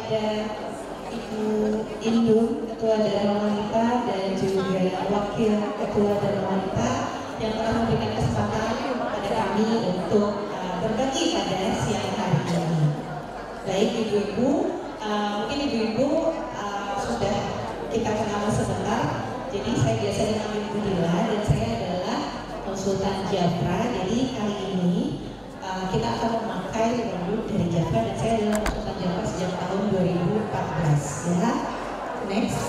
ada Ibu Indung, Ketua Dharma Wanita, dan juga Wakil Ketua Dharma Wanita yang telah memberikan kesempatan pada kami untuk berbagi pada siang hari ini. Baik Ibu-Ibu, mungkin Ibu-Ibu sudah kita kenal sebentar. Jadi saya biasa dengan Ibu Dila dan saya adalah konsultan Jafra. Jadi kali ini kita akan memakai produk dari Jafra dan saya adalah konsultan Jafra sejak tahun 2014 ya. Next.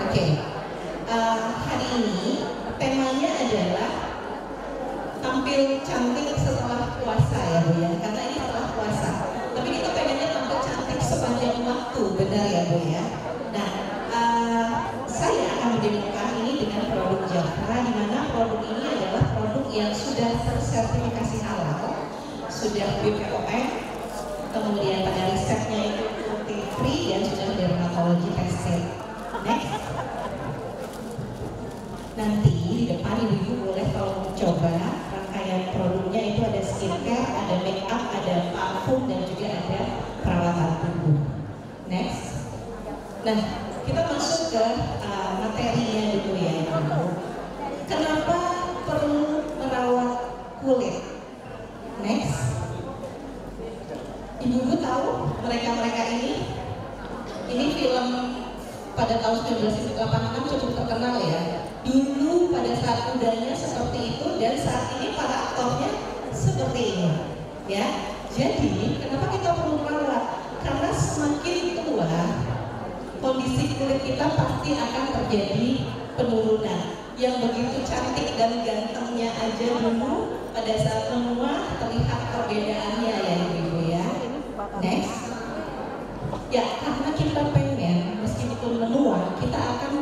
Oke. Hari ini temanya adalah tampil cantik setelah puasa ya Bu ya. Karena ini setelah puasa. Tapi kita pengennya tampil cantik sepanjang waktu, benar ya Bu ya. Nah, saya akan mendemokan ini dengan produk Jafra, di mana produk ini adalah produk yang sudah tersertifikasi halal, sudah BPOM, kemudian pada risetnya itu cruelty free dan sudah dermatology tested. Next. Nanti di depan Ibu-Ibu boleh kalau coba rangkaian produknya itu ada skincare, ada make up, ada parfum dan juga ada perawatan tubuh. Next. Nah, kita masuk ke materinya dulu ya Ibu. Kenapa perlu merawat kulit? Next. Ibu-ibu tahu mereka-mereka ini film pada tahun 1986 cukup terkenal ya. Dulu pada saat mudanya seperti itu dan saat ini para aktornya seperti ini ya. Jadi kenapa kita perlu merawat? Karena semakin tua kondisi kulit kita pasti akan terjadi penurunan. Yang begitu cantik dan gantengnya aja dulu pada saat menua terlihat perbedaannya ya Ibu ya. Next. Ya, karena kita pengen meskipun menua kita akan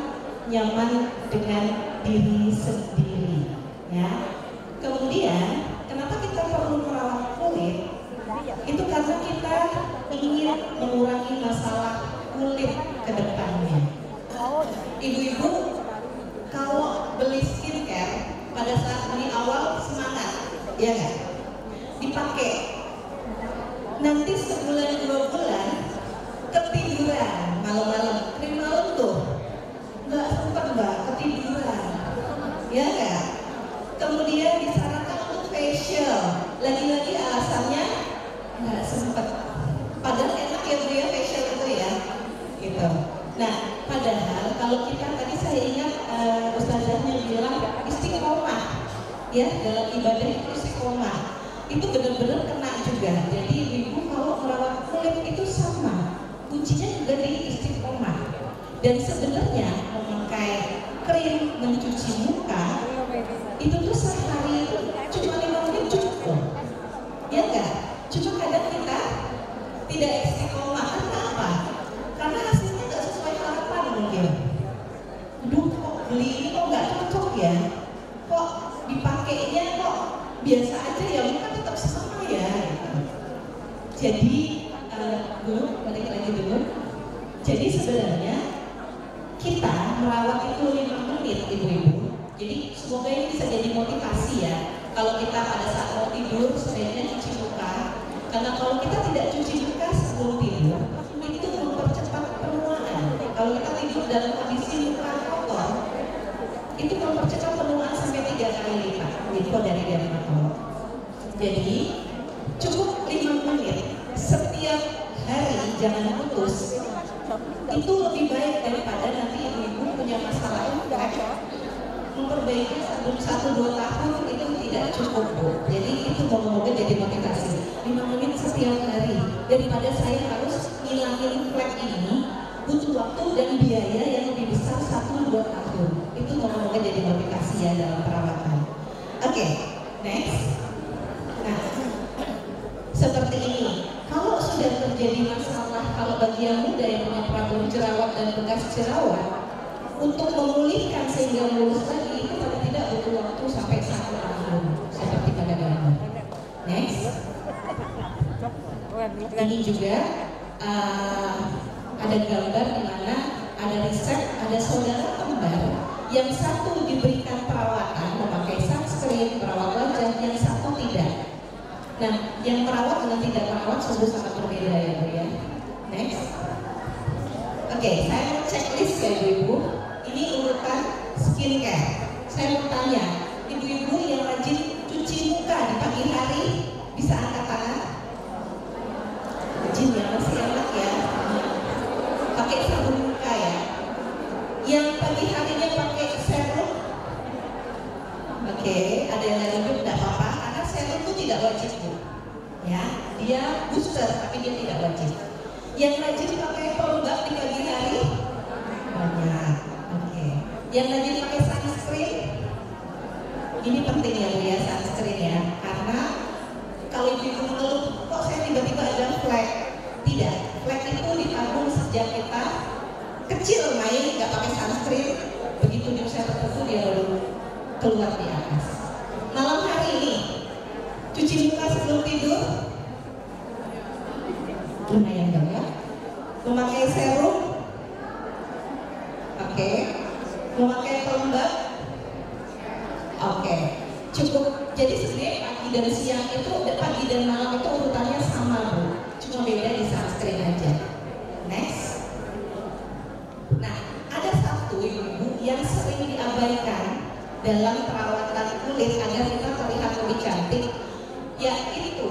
nyaman dengan diri sendiri ya. Kemudian kenapa kita perlu merawat kulit? Itu karena kita ingin mengurangi masalah kulit ke depannya. Ibu-ibu kalau beli skincare pada saat beli awal semangat ya kan? Dipakai. Nanti sebulan 2 bulan ketiduran malam-malam, krim malam tuh nggak sempat Mbak, ketiduran ya kan? Kemudian disarankan untuk facial, lagi-lagi alasannya nggak sempat, padahal enak ya Bu ya facial itu ya gitu. Nah padahal kalau kita tadi saya ingat ustazahnya bilang istiqomah ya, dalam ibadah itu istiqomah itu benar-benar kena juga. Jadi ibu kalau merawat kulit itu sama, kuncinya juga di istiqomah. Dan sebenarnya memakai krim mencuci muka itu tuh sehari itu cuma 5 menit cukup ya enggak? Cuma kadang kita tidak istiqomah. Karena apa? Karena hasilnya nggak sesuai harapan mungkin. Aduh kok beli ini kok nggak cocok ya? Kok dipakainya kok biasa aja ya, muka tetap sama ya gitu. Jadi Bu, balik lagi dulu. Jadi sebenarnya kita merawat itu 5 menit Ibu-Ibu. Jadi semoga ini bisa jadi motivasi ya. Kalau kita pada saat mau tidur sebaiknya cuci muka. Karena kalau kita tidak cuci muka sebelum tidur, itu mempercepat penuaan. Kalau kita tidur dalam kondisi muka kotor, itu mempercepat penuaan sampai 3 kali lipat. Info dari dermatolog. Jadi cukup 5 menit setiap hari, jangan putus. Itu lebih baik daripada nanti ibu punya masalah memperbaiki sebelum 1-2 tahun itu tidak cukup Bu. Jadi itu moga-moga jadi motivasi 5 menit setiap hari, daripada saya harus ngilangin flek ini butuh waktu dan biaya yang lebih besar 1-2 tahun. Itu moga-moga jadi motivasi ya dalam perawatan. Oke, next. Nah, seperti ini. Kalau sudah terjadi masalah, kalau bagi yang muda yang punya problem jerawat dan bekas jerawat, untuk memulihkan sehingga mulus lagi itu paling tidak butuh waktu sampai 1 tahun seperti pada gambar. Next. Ini juga ada gambar di mana ada riset, ada saudara kembar yang satu diberikan perawatan memakai sunscreen, perawat wajah, yang satu tidak. Nah, yang merawat dengan tidak merawat sungguh sangat berbeda ya Bu ya. Next. Oke, saya mau checklist ya ibu-ibu. Ini urutan skincare. Saya mau tanya, ibu-ibu yang rajin cuci muka di pagi hari bisa angkat tangan? Rajin ya, masih enak ya. Pakai sabun muka ya. Yang pagi harinya pakai serum? Oke, ada yang lain juga tidak apa-apa karena serum itu tidak wajib bu. Ya, dia booster tapi dia tidak wajib. Yang rajin pakai pelembab di pagi hari? Banyak. Oke. Yang rajin pakai sunscreen? Ini penting ya bu ya, sunscreen ya. Karena kalau ibu mengeluh, kok saya tiba-tiba ada flek? Tidak, flek itu ditabung sejak kita kecil main nggak pakai sunscreen, begitu di usia tertentu dia baru keluar di atas. Malam hari ini cuci muka sebelum tidur lumayan banyak. Memakai serum, oke. Memakai pelembab, oke. Cukup. Jadi sebenarnya pagi dan siang itu, pagi dan malam itu urutannya sama bu, cuma beda di sunscreen aja. Next. Nah, ada satu ibu yang sering diabaikan dalam perawatan kulit agar kita terlihat lebih cantik, yaitu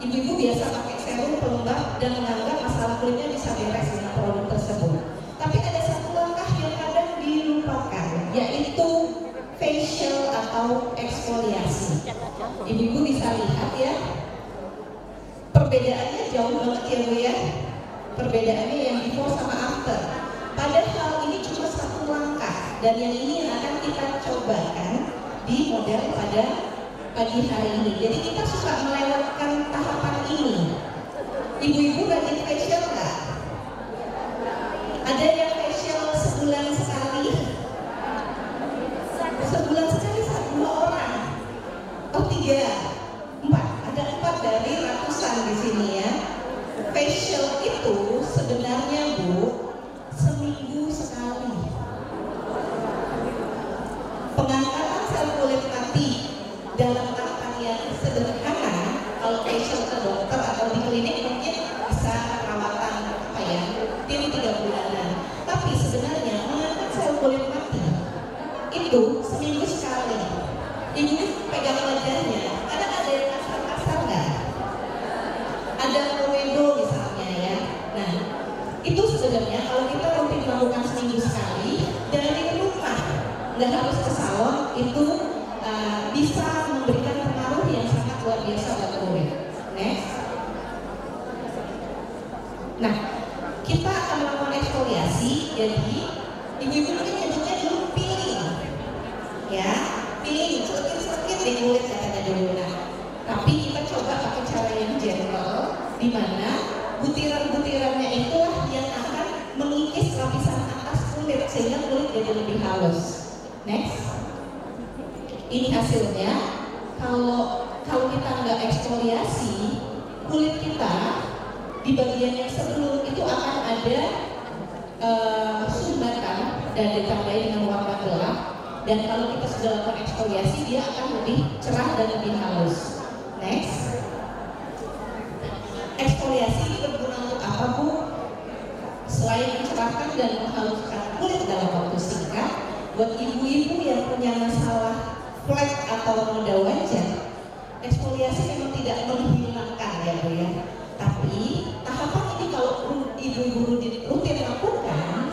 ibu-ibu biasa pakai serum pelembab dan menganggap masalah kulitnya bisa beres dengan produk tersebut. Tapi ada satu langkah yang kadang dilupakan, yaitu facial atau eksfoliasi. Ibu-ibu bisa lihat ya, perbedaannya jauh banget ya bu ya. Perbedaannya yang before sama after. Padahal ini cuma satu langkah dan yang ini yang akan kita cobakan di model pada pagi hari ini. Jadi kita suka melewatkan tahapan ini. Ibu-ibu rajin facial nggak? Ada yang facial sebulan sekali? Sebulan sekali 2 orang? Oh 3, 4. Ada 4 dari ratusan di sini ya. Facial itu sebenarnya bu, seminggu sekali. Pengangkatan sel kulit mati dalam tahapan yang sederhana, kalau facial ke dokter atau di klinik mungkin bisa perawatan apa ya, tim 3 bulanan. Tapi sebenarnya mengangkat sel kulit mati itu seminggu sekali. Ibu pegang wajahnya, kadang ada yang kasar-kasar nggak? Ada komedo misalnya ya. Nah, itu sebenarnya kalau kita rutin melakukan seminggu sekali dari rumah, nggak harus ke salon, itu bisa memberikan pengaruh yang sangat luar biasa buat kulit. Next. Nah, kita akan melakukan eksfoliasi. Jadi ibu-ibu mungkin nyebutnya dulu peeling, ya, peeling, sedikit di kulit katanya dulu. Nah, tapi kita coba pakai cara yang gentle, di mana butiran-butirannya itulah yang akan mengikis lapisan atas kulit sehingga kulit jadi lebih halus. Next. Ini hasilnya. Kalau kita nggak eksfoliasi, kulit kita di bagian yang sebelum itu akan ada sumbatan dan ditambah dengan warna gelap. Dan kalau kita sudah lakukan eksfoliasi, dia akan lebih cerah dan lebih halus. Next. Eksfoliasi ini berguna untuk apa bu? Selain mencerahkan dan menghaluskan kulit dalam waktu singkat, buat ibu-ibu yang punya masalah flek atau noda wajah, eksfoliasi memang tidak menghilangkan ya bu ya. Tapi tahapan ini kalau ibu-ibu rutin lakukan,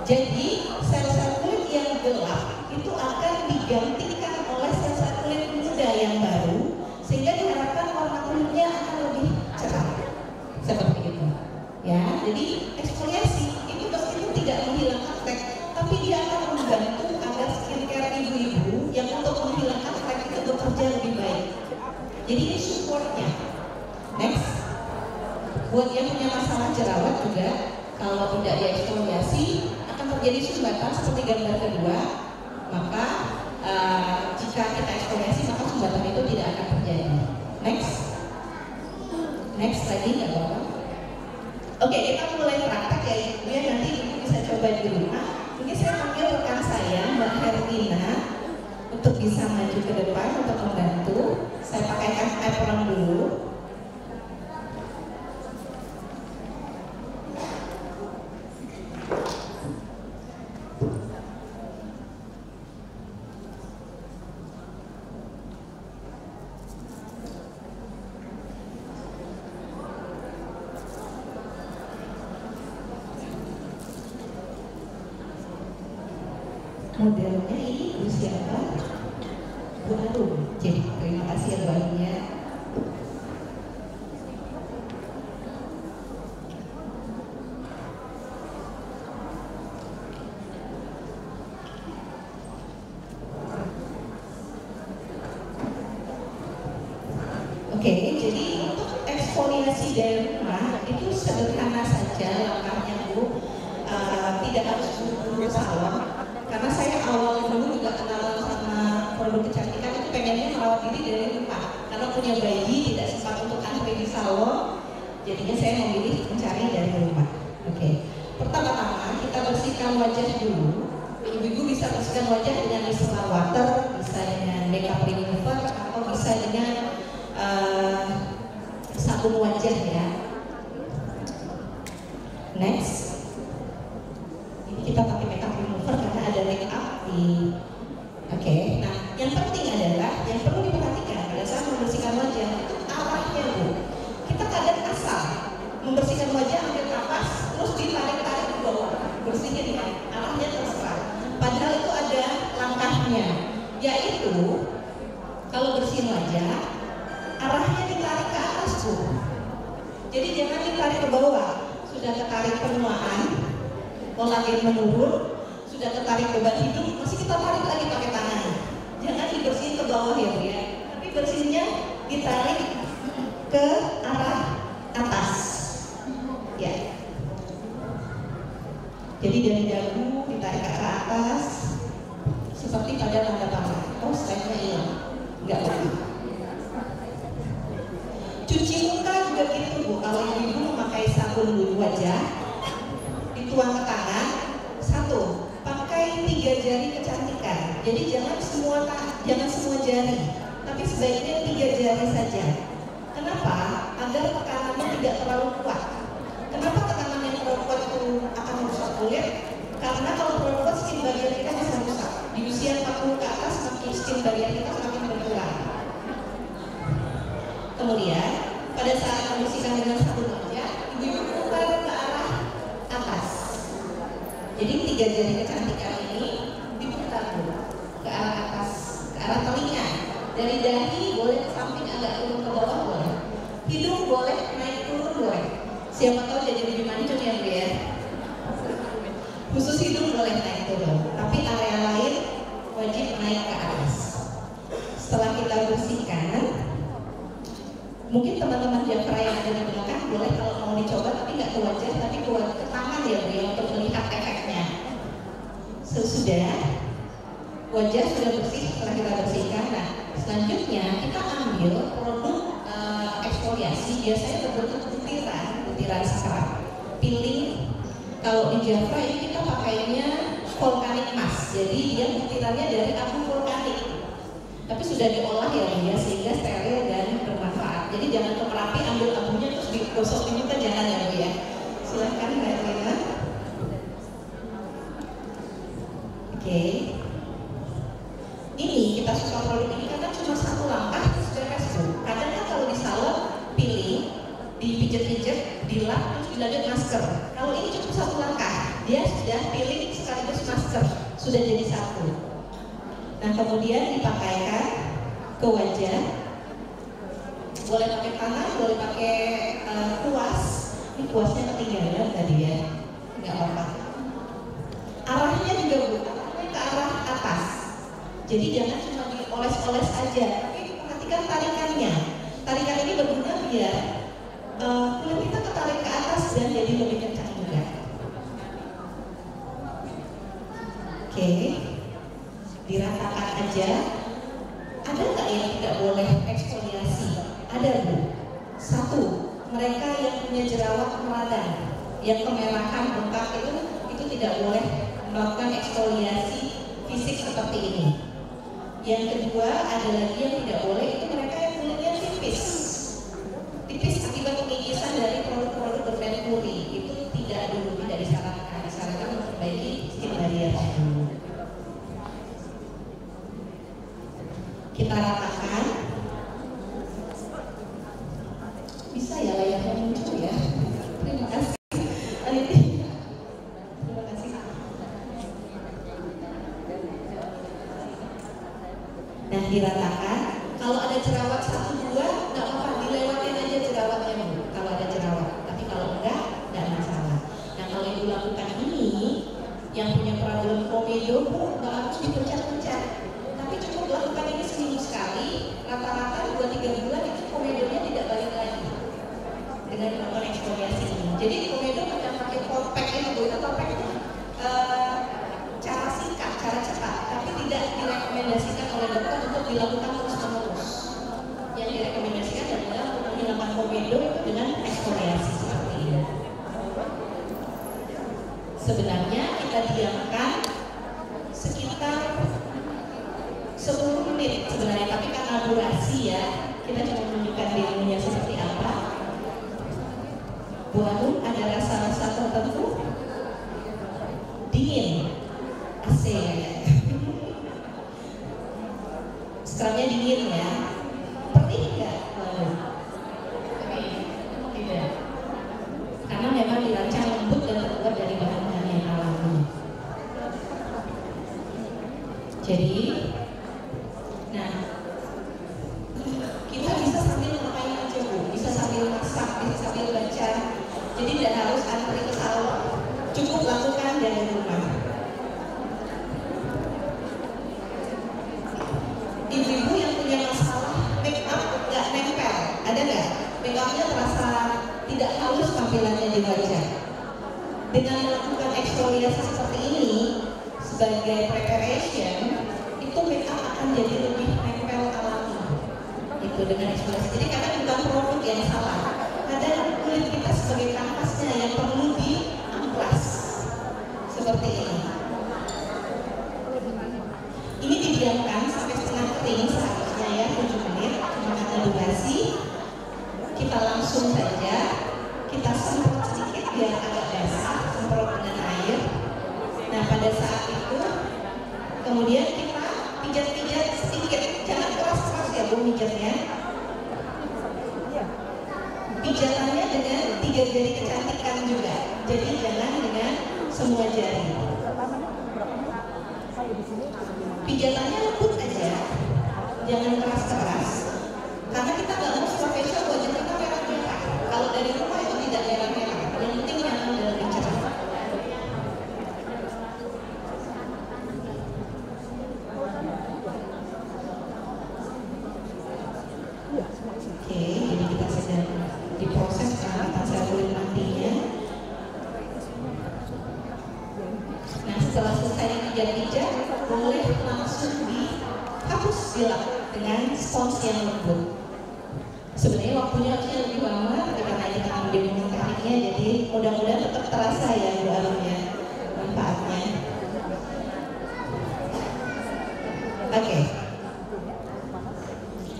jadi sel-sel kulit yang gelap itu akan digantikan oleh sel-sel kulit muda yang baru, sehingga diharapkan warna kulitnya akan lebih cerah. Seperti itu. Ya, jadi eksfoliasi itu meskipun tidak menghilangkan flek, tapi dia akan membantu agar skincare ibu-ibu yang untuk menghilangkan flek itu bekerja lebih baik. Jadi ini supportnya. Next. Buat yang punya masalah jerawat juga, kalau tidak dieksfoliasi akan terjadi sumbatan seperti gambar kedua. Maka jika kita eksfoliasi maka sumbatan itu tidak akan terjadi. Next. Next lagi nggak apa-apa. Oke, kita mulai praktek ya ibu ya, nanti ibu bisa coba di rumah. Mungkin saya panggil rekan saya Mbak Herlina untuk bisa maju ke depan untuk membantu. Saya pakaikan apron dulu. Modelnya ini usia apa? Bu Arum. Jadi terima kasih ya Bu Arumnya. Oke, jadi untuk eksfoliasi dari rumah itu sederhana saja langkahnya Bu. Tidak harus buru-buru salon. Karena saya awal dulu juga kenalan sama produk kecantikan itu pengennya merawat diri dari rumah. Karena punya bayi tidak sempat untuk antri di salon, jadinya saya memilih mencari dari rumah. Oke. Pertama-tama kita bersihkan wajah dulu. Ibu-ibu bisa bersihkan wajah dengan micellar water, bisa dengan makeup remover, atau bisa dengan sabun wajah ya. Next, ini kita pakai makeup remover karena ada makeup di. Oke, nah yang penting adalah yang perlu diperhatikan pada saat membersihkan wajah itu arahnya Bu. Kita kadang asal membersihkan wajah ambil kapas terus ditarik-tarik ke bawah, bersihin ya, arahnya terserah. Padahal itu ada langkahnya, yaitu kalau bersihin wajah arahnya ditarik ke atas Bu. Jadi jangan ditarik ke bawah. Sudah ketarik penuaan, kolagen menurun, sudah ketarik beban hidung, masih kita tarik lagi pakai tangan. Jangan dibersihin ke bawah ya Bu ya, tapi bersihnya ditarik ke arah atas. Ya. Jadi dari dagu ditarik ke arah atas, seperti pada tanda tangan. Oh, slide-nya hilang, nggak apa-apa. Cuci muka juga gitu Bu. Kalau ibu memakai sabun wajah, dituang ke tangan. Satu, pakai 3 jari kecantikan. Jadi jangan semua jari, tapi sebaiknya 3 jari saja. Kenapa? Agar tekanannya tidak terlalu kuat. Kenapa tekanan yang terlalu kuat itu akan merusak kulit? Karena kalau terlalu kuat skin barrier kita bisa rusak. Di usia 40 ke atas makin skin barrier kita semakin berkurang. Kemudian pada saat membersihkan dengan sabun wajah, ibu putar ke arah atas. Jadi 3 jari kecantikan ini diputar dulu ke arah atas, ke arah telinga. Dari dahi boleh ke samping agak turun ke bawah boleh. Hidung boleh naik turun boleh. Siapa tahu jadi lebih mancung ya Bu ya. Khusus hidung boleh naik turun, tapi area lain wajib naik ke atas. Setelah kita bersihkan, mungkin teman-teman Jafra yang ada di belakang boleh kalau mau dicoba, tapi nggak ke wajah, tapi ke tangan ya Bu ya, untuk melihat efeknya. Sesudah wajah sudah bersih, setelah kita bersihkan, nah selanjutnya kita ambil produk eksfoliasi, biasanya berbentuk butiran scrub, peeling. Kalau di Jafra ini kita pakainya volcanic mask, jadi dia butirannya dari abu vulkanik, tapi sudah diolah ya Bu ya, sehingga steril dan bermanfaat. Jadi jangan ke Merapi ambil abunya terus digosok ini kan jangan ya Bu ya. Silahkan Mbak Rina. Oke. Ini kita suka produk ini karena cuma satu langkah sudah rescue. Kadang kan kalau di salon peeling, dipijet-pijet, dilap terus dilanjut masker. Kalau ini cuma satu langkah, dia sudah peeling sekaligus masker, sudah jadi satu. Nah kemudian dipakaikan ke wajah. Boleh pakai tangan, boleh pakai kuas. Ini kuasnya ketinggalan tadi ya, nggak apa-apa. Arahnya juga Bu, arahnya ke arah atas. Jadi jangan cuma dioles-oles aja, tapi perhatikan tarikannya. Tarikan ini berguna biar kulit kita ketarik ke atas dan jadi lebih kencang juga. Oke, diratakan aja. Ada nggak yang tidak boleh eksfoliasi? Ada Bu. Satu, mereka yang punya jerawat meradang, yang kemerahan, bengkak itu tidak boleh melakukan eksfoliasi fisik seperti ini. Yang kedua, ada lagi yang tidak boleh, itu mereka yang kulitnya tipis akibat pengikisan dari produk-produk bermerkuri. Itu tidak disarankan. Disarankan memperbaiki skin barrier dulu. Kita ratakan. Bisa ya layarnya muncul ya. Terima kasih. Terima kasih. diratakan. Kalau ada jerawat 1-2 nggak apa-apa, dilewatin aja jerawatnya Bu, kalau ada jerawat. Tapi kalau enggak masalah. Nah kalau Ibu lakukan ini, yang punya problem komedo Bu, nggak harus dipencet-pencet, tapi cukup lakukan ini seminggu sekali. Rata-rata 2-3 bulan itu komedonya tidak balik lagi dengan melakukan eksfoliasi ini. Jadi komedo bukan pakai polpack ini Bu, atau pack cara singkat, cara cepat, tapi tidak direkomendasikan oleh dokter untuk dilakukan terus-menerus. Yang direkomendasikan adalah untuk menghilangkan komedo itu dengan eksfoliasi seperti ini. Sebenarnya kita diamkan sekitar 10 menit sebenarnya, tapi karena durasi ya, kita cuma menunjukkan demonya seperti apa. Bu Hanum, ada rasa-rasa tertentu? Dingin, AC ya. Scrubnya dingin ya. Perih nggak? Tidak. Karena memang dirancang lembut dan terbuat dari bahan-bahan yang alami. Jadi, nah, kita bisa sambil ngapain aja Bu, bisa sambil masak, bisa sambil baca. Jadi tidak harus antri ke salon, cukup lakukan dari rumah. Ibu-ibu yang punya masalah make up nggak nempel, ada nggak? Make upnya terasa tidak halus tampilannya di wajah. Dengan melakukan eksfoliasi seperti ini sebagai preparation, itu make up akan jadi lebih nempel alami. Itu dengan eksfoliasi. Jadi kadang bukan produk yang salah, kadang kulit kita sebagai kanvasnya yang perlu diamplas seperti ini. Ini didiamkan sampai setengah kering seharusnya ya, 7 menit. Cuma karena durasi, kita langsung saja kita semprot sedikit biar agak basah, semprot dengan air. Nah pada saat itu kemudian kita pijat-pijat sedikit, jangan keras-keras ya Bu pijatnya. Pijatannya dengan 3 jari kecantikan juga, jadi jangan dengan semua jari. Pijatannya lembut aja, jangan keras-keras, karena kita nggak mau profesional wajah kita merah-merah. Kalau dari rumah itu tidak merah-merah, yang penting nyaman dan lebih cerah. Oke, jadi kita sedang diproses sel kulit matinya. Nah setelah selesai pijat-pijat, boleh langsung dihapus silap dengan spons yang lembut. Sebenarnya waktunya harusnya lebih lama, tapi karena ini kita mendemo tekniknya, jadi mudah-mudahan tetap terasa ya Bu Arumnya manfaatnya. Oke.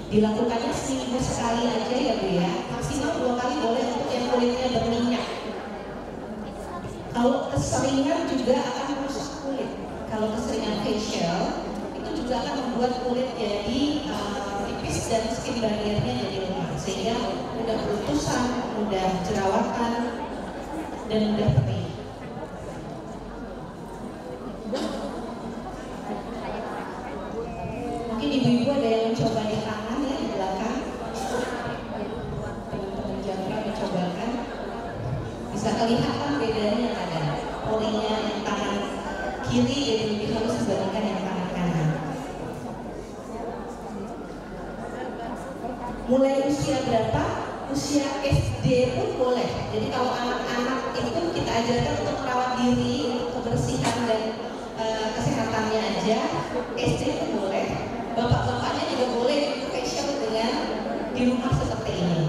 Dilakukannya seminggu sekali aja ya Bu ya, maksimal 2 kali boleh untuk yang kulitnya berminyak. Kalau keseringan juga akan merusak kulit. Kalau keseringan facial itu juga akan membuat kulit jadi tipis dan skin barriernya jadi lemah, sehingga mudah berutusan, mudah jerawatan, dan mudah kering. Mungkin ibu-ibu ada yang mencoba di tangan ya, di belakang. Teman-teman Jamra mencobakan, bisa kelihatan bedanya kadang. Porinya yang tangan kiri jadi lebih halus dibandingkan yang tangan kanan. Mulai usia berapa? Usia SD pun boleh. Jadi kalau anak-anak itu kita ajarkan untuk merawat diri, untuk kebersihan dan kesehatannya aja, SD pun boleh. Bapak-bapaknya juga boleh facial dengan di rumah seperti ini.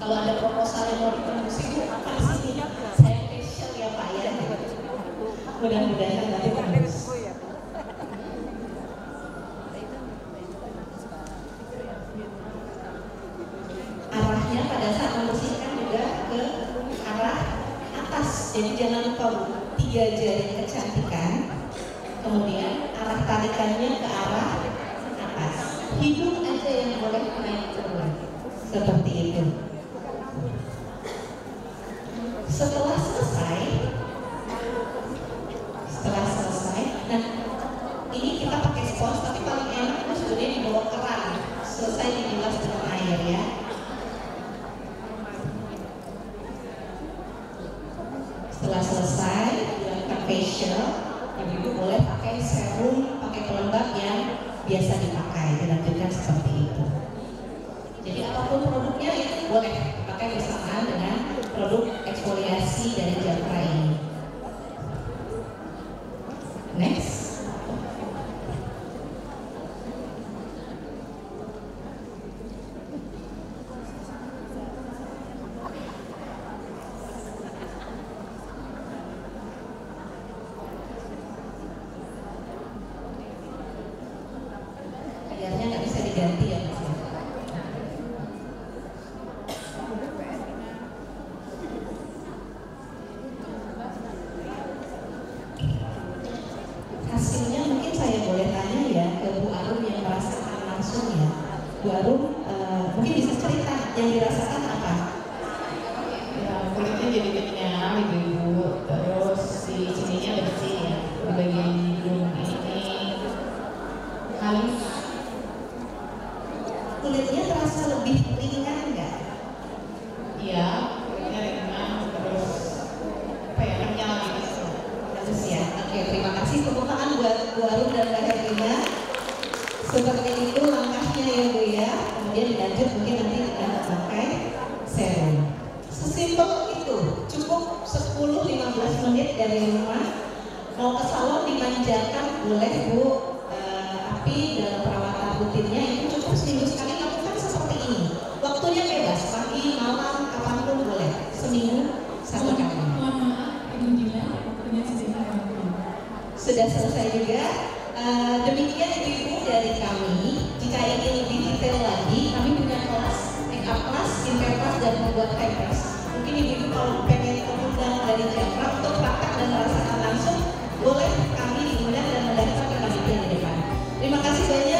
Kalau ada proposal yang mau diproduksi, Bu, apa sih? Saya facial ya Pak ya. Mudah-mudahan nanti bagus. Arahnya pada saat membersihkan juga ke arah atas. Jadi jangan lupa Bu, 3 jari kecantikan. Kemudian arah tarikannya ke arah atas. Hidung aja yang boleh naik turun. Seperti itu. Setelah selesai, nah ini kita pakai spons, tapi paling enak itu sebenarnya di bawah keran, selesai dibilas dengan air ya. Setelah selesai dilakukan facial, ibu-ibu boleh pakai serum, pakai pelembab yang biasa dipakai, dilanjutkan seperti itu. Jadi apapun produknya itu boleh dipakai bersamaan dengan produk eksfoliasi dari Jafra ini. Next. Airnya nggak bisa diganti ya Mas. Hasilnya mungkin saya boleh tanya ya ke Bu Arum yang merasakan langsung ya. Bu Arum mungkin bisa cerita yang dirasakan apa? Ya, kulitnya jadi kenyal ibu-ibu, terus si sininya bersih ya, di bagian hidung ini halus. Kulitnya terasa lebih ringan nggak? Iya, kulitnya ringan, terus apa ya, kenyal gitu. Bagus ya. Oke, terima kasih. Tepuk tangan buat Bu Arum dan Mbak Herlina. Seperti itu langkahnya ya Bu ya. Kemudian dilanjut mungkin nanti kita pakai serum. Sesimpel itu, cukup 10-15 menit dari rumah. Mau ke salon dimanjakan boleh Bu, tapi dalam perawatan rutinnya itu cukup seminggu sekali lakukan seperti ini. Waktunya bebas, pagi, malam, kapanpun boleh. Seminggu satu kali. Mohon maaf, Ibu Dila, waktunya sudah habis. Sudah selesai juga. Demikian ibu-ibu dari kami. Jika ingin lebih detail lagi, kami punya kelas make-up class, skincare class, dan membuat hairpress. Mungkin ibu-ibu kalau pengen mengundang dari Jafra untuk praktek dan merasakan langsung, boleh kami diundang dan mendaftar ke panitia di depan. Terima kasih banyak.